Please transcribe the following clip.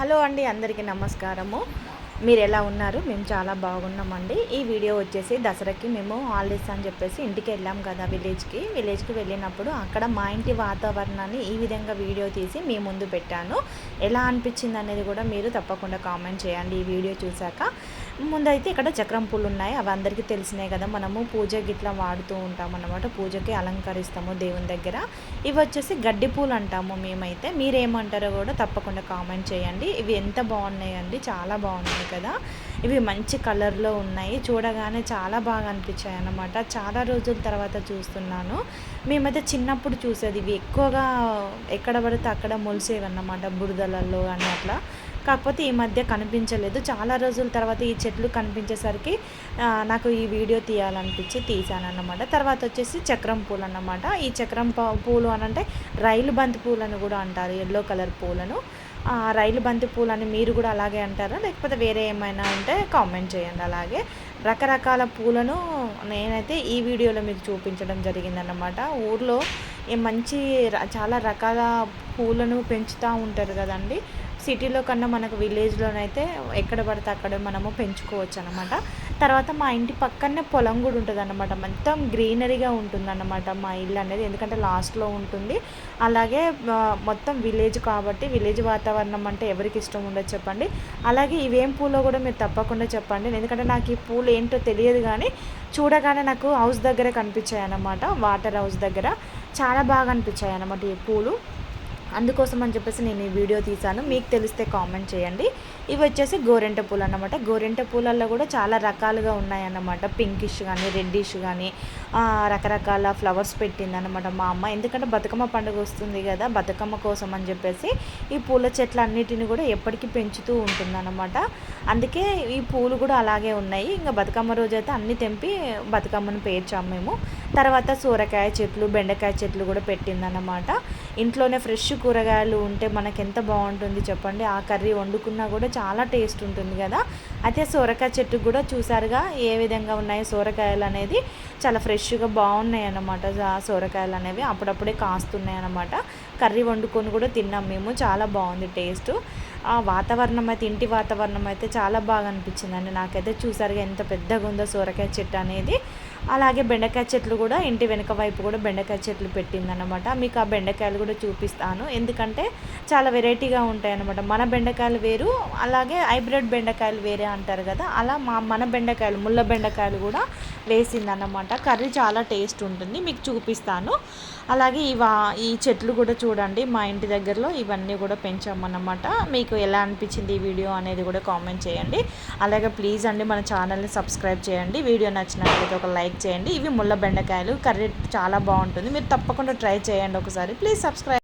Hello అండి, అందరికీ నమస్కారము. మీరు ఎలా ఉన్నారు? మేము చాలా బాగున్నామండి. ఈ వీడియో వచ్చేసి దసరాకి మేము హాలిడేస్ అని చెప్పేసి ఇంటికి వెళ్ళాం కదా, విలేజ్కి వెళ్ళినప్పుడు అక్కడ మా ఇంటి వాతావరణాన్ని ఈ విధంగా వీడియో తీసి మీ ముందు పెట్టాను. ఎలా అనిపించింది అనేది కూడా మీరు తప్పకుండా కామెంట్ చేయండి ఈ వీడియో చూశాక. ముందైతే ఇక్కడ చక్రం పూలు ఉన్నాయి, అవి అందరికీ తెలిసినాయి కదా. మనము పూజ గిట్లా వాడుతూ ఉంటాం అన్నమాట, పూజకి అలంకరిస్తాము దేవుని దగ్గర. ఇవి వచ్చేసి గడ్డి పూలు అంటాము మేమైతే. మీరేమంటారో కూడా తప్పకుండా కామెంట్ చేయండి. ఇవి ఎంత బాగున్నాయండి, చాలా బాగున్నాయి కదా. ఇవి మంచి కలర్లో ఉన్నాయి, చూడగానే చాలా బాగా అనిపించాయి అన్నమాట. చాలా రోజుల తర్వాత చూస్తున్నాను. మేమైతే చిన్నప్పుడు చూసేది ఇవి ఎక్కువగా ఎక్కడ పడితే అక్కడ మొలిసేవన్నమాట, బురదలలో కానీ అట్లా. కాకపోతే ఈ మధ్య కనిపించలేదు. చాలా రోజుల తర్వాత ఈ చెట్లు కనిపించేసరికి నాకు ఈ వీడియో తీయాలనిపించి తీసాను అన్నమాట. తర్వాత వచ్చేసి చక్రం పూలు అన్నమాట. ఈ చక్రం పూలు అని అంటే రైలు బంతి పూలను కూడా అంటారు, ఎల్లో కలర్ పూలను. రైలు బంతి పూలని మీరు కూడా అలాగే అంటారా, లేకపోతే వేరే ఏమైనా ఉంటే కామెంట్ చేయండి. అలాగే రకరకాల పూలను నేనైతే ఈ వీడియోలో మీకు చూపించడం జరిగిందన్నమాట. ఊర్లో చాలా రకాల పూలను పెంచుతూ ఉంటారు కదండి. సిటీలో కన్నా మనకు విలేజ్లోనైతే ఎక్కడ పడితే అక్కడ మనము పెంచుకోవచ్చు అనమాట. తర్వాత మా ఇంటి పక్కనే పొలం కూడా ఉంటుంది అన్నమాట, మొత్తం గ్రీనరీగా ఉంటుందన్నమాట మా ఇల్లు అనేది, ఎందుకంటే లాస్ట్లో ఉంటుంది. అలాగే మొత్తం విలేజ్ కాబట్టి విలేజ్ వాతావరణం అంటే ఎవరికి ఇష్టం ఉండదు చెప్పండి. అలాగే ఇవేం పూలో కూడా మీరు తప్పకుండా చెప్పండి, ఎందుకంటే నాకు ఈ పూలు ఏంటో తెలియదు, కానీ చూడగానే నాకు హౌస్ దగ్గర కనిపించాయి అన్నమాట, వాటర్ హౌస్ దగ్గర చాలా బాగా అనిపించాయి అన్నమాట ఈ పూలు. అందుకోసం అని చెప్పేసి నేను ఈ వీడియో తీశాను, మీకు తెలిస్తే కామెంట్ చేయండి. ఇవి వచ్చేసి గోరెంట పూలు అన్నమాట. గోరెంట పూలల్లో కూడా చాలా రకాలుగా ఉన్నాయన్నమాట, పింకిష్ కానీ రెడ్డిష్ కానీ రకరకాల ఫ్లవర్స్ పెట్టిందన్నమాట మా అమ్మ. ఎందుకంటే బతుకమ్మ పండుగ వస్తుంది కదా, బతుకమ్మ కోసం అని చెప్పేసి ఈ పూల చెట్లు అన్నిటిని కూడా ఎప్పటికీ పెంచుతూ ఉంటుందన్నమాట. అందుకే ఈ పూలు కూడా అలాగే ఉన్నాయి. ఇంకా బతుకమ్మ రోజు అయితే అన్నీ తెంపి బతుకమ్మను పేర్చాము మేము. తర్వాత సూరకాయ చెట్లు, బెండకాయ చెట్లు కూడా పెట్టిందన్నమాట. ఇంట్లోనే ఫ్రెష్ కూరగాయలు ఉంటే మనకి ఎంత బాగుంటుంది చెప్పండి. ఆ కర్రీ వండుకున్నా కూడా చాలా టేస్ట్ ఉంటుంది కదా. అయితే సొరకాయ చెట్టు కూడా చూసారుగా ఏ విధంగా ఉన్నాయి సొరకాయలు అనేది, చాలా ఫ్రెష్గా బాగున్నాయి అన్నమాట. సొరకాయలు అనేవి అప్పుడప్పుడే కాస్తున్నాయి అన్నమాట. కర్రీ వండుకొని కూడా తిన్నాం మేము, చాలా బాగుంది టేస్ట్. ఆ వాతావరణం అయితే, ఇంటి వాతావరణం అయితే చాలా బాగా అనిపించిందండి నాకైతే. చూసారుగా ఎంత పెద్దగా ఉందో సొరకాయ చెట్టు అనేది. అలాగే బెండకాయ చెట్లు కూడా ఇంటి వెనక వైపు కూడా బెండకాయ చెట్లు పెట్టిందనమాట. మీకు ఆ బెండకాయలు కూడా చూపిస్తాను, ఎందుకంటే చాలా వెరైటీగా ఉంటాయి అన్నమాట. మన బెండకాయలు వేరు, అలాగే హైబ్రిడ్ బెండకాయలు వేరే అంటారు కదా, అలా మన బెండకాయలు, ముళ్ళ బెండకాయలు కూడా వేసిందన్నమాట. కర్రీ చాలా టేస్ట్ ఉంటుంది, మీకు చూపిస్తాను. అలాగే ఈ చెట్లు కూడా చూడండి, మా ఇంటి దగ్గరలో ఇవన్నీ కూడా పెంచామన్నమాట. మీకు ఎలా అనిపించింది ఈ వీడియో అనేది కూడా కామెంట్ చేయండి. అలాగే ప్లీజ్ అండి మన ఛానల్ని సబ్స్క్రైబ్ చేయండి. వీడియో నచ్చినట్లయితే ఒక లైక్ చేయండి. ఇవి ముళ్ళ బెండకాయలు, కర్రీ చాలా బాగుంటుంది, మీరు తప్పకుండా ట్రై చేయండి ఒకసారి. Please subscribe.